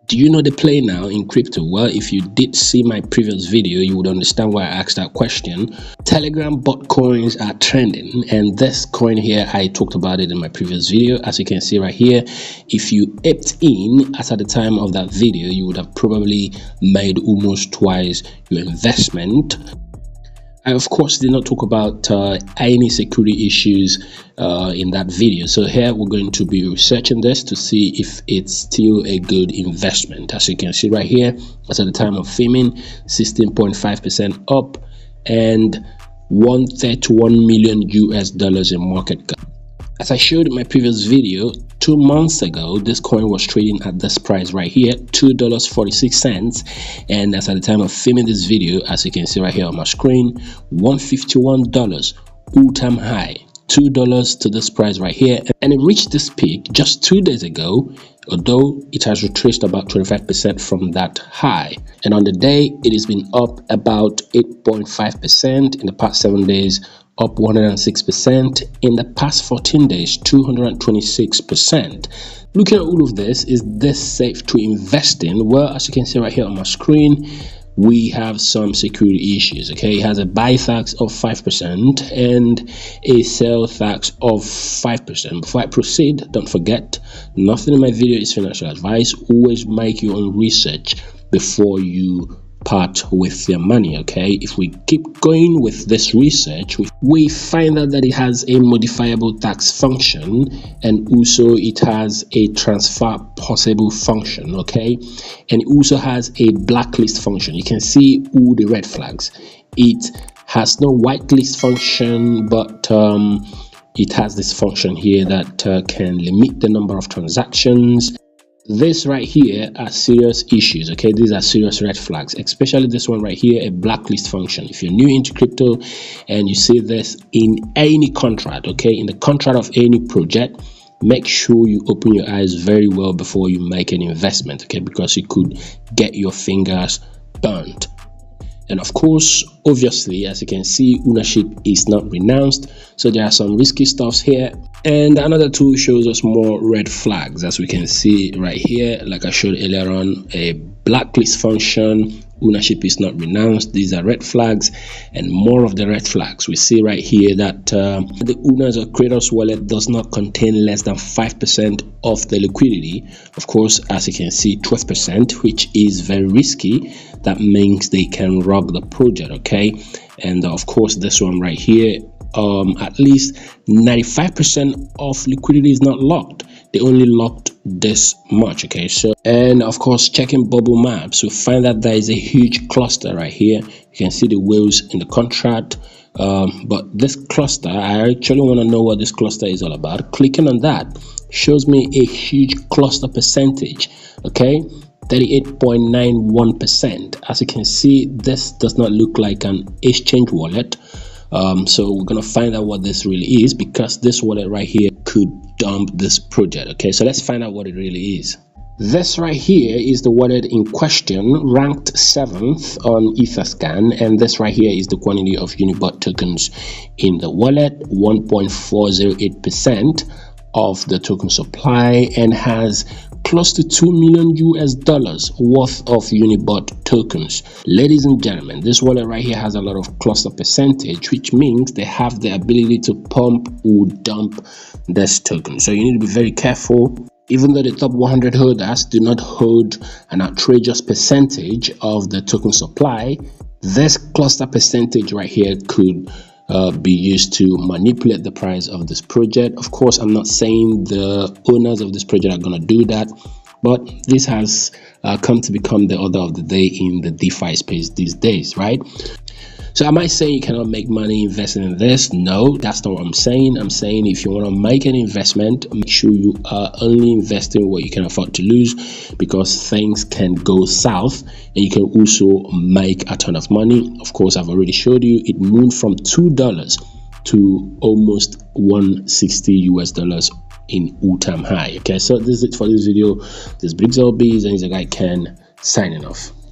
Do you know the play now in crypto? Well, if you did see my previous video, you would understand why I asked that question. Telegram bot coins are trending, and this coin here, I talked about it in my previous video. As you can see right here, if you opted in as at the time of that video, you would have probably made almost twice your investment. I of course did not talk about any security issues in that video, so here we're going to be researching this to see if it's still a good investment. As you can see right here, as at the time of filming, 16.5% up and 131 million US dollars in market cap. As I showed in my previous video, 2 months ago, this coin was trading at this price right here, $2.46, and as at the time of filming this video, as you can see right here on my screen, $151, all-time high, $2 to this price right here, and it reached this peak just 2 days ago, although it has retraced about 25% from that high. And on the day, it has been up about 8.5% in the past 7 days, up 106%, in the past 14 days 226%. Looking at all of this, is this safe to invest in? Well, as you can see right here on my screen, we have some security issues. Okay, it has a buy tax of 5% and a sell tax of 5%. Before I proceed, don't forget, nothing in my video is financial advice. Always make your own research before you part with your money. Okay, if we keep going with this research, we find out that it has a modifiable tax function, and also it has a transfer possible function. Okay, and it also has a blacklist function. You can see all the red flags. It has no whitelist function, but it has this function here that can limit the number of transactions. This right here are serious issues. Okay, these are serious red flags, especially this one right here, a blacklist function. If you're new into crypto and you see this in any contract, okay, in the contract of any project, make sure you open your eyes very well before you make an investment, okay, because you could get your fingers burnt. And of course, obviously, as you can see, ownership is not renounced, so there are some risky stuffs here. And another tool shows us more red flags, as we can see right here, like I showed earlier on, a blacklist function, ownership is not renounced. These are red flags, and more of the red flags. We see right here that the owners or creators wallet does not contain less than 5% of the liquidity. Of course, as you can see, 12%, which is very risky. That means they can rob the project. Okay, and of course this one right here, at least 95% of liquidity is not locked. They only locked this much. Okay, so, and of course, checking bubble maps, we find that there is a huge cluster right here. You can see the whales in the contract, but this cluster, I actually want to know what this cluster is all about. Clicking on that shows me a huge cluster percentage. Okay, 38.91%. As you can see, this does not look like an exchange wallet. So we're gonna find out what this really is, because this wallet right here could dump this project. Okay, so let's find out what it really is. This right here is the wallet in question, ranked 7th on Etherscan, and this right here is the quantity of UNIBOT tokens in the wallet, 1.408% of the token supply, and has close to 2 million US dollars worth of UNIBOT tokens. Ladies and gentlemen, this wallet right here has a lot of cluster percentage, which means they have the ability to pump or dump this token. So you need to be very careful. Even though the top 100 holders do not hold an outrageous percentage of the token supply, this cluster percentage right here could be used to manipulate the price of this project. Of course, I'm not saying the owners of this project are going to do that, but this has come to become the order of the day in the DeFi space these days, right? So am I saying you cannot make money investing in this? No, that's not what I'm saying. I'm saying if you want to make an investment, make sure you are only investing what you can afford to lose, because things can go south and you can also make a ton of money. Of course, I've already showed you it moved from $2 to almost 160 US dollars in all-time high. Okay, so this is it for this video. This is Briggs LBs, and it's a guy Ken signing off.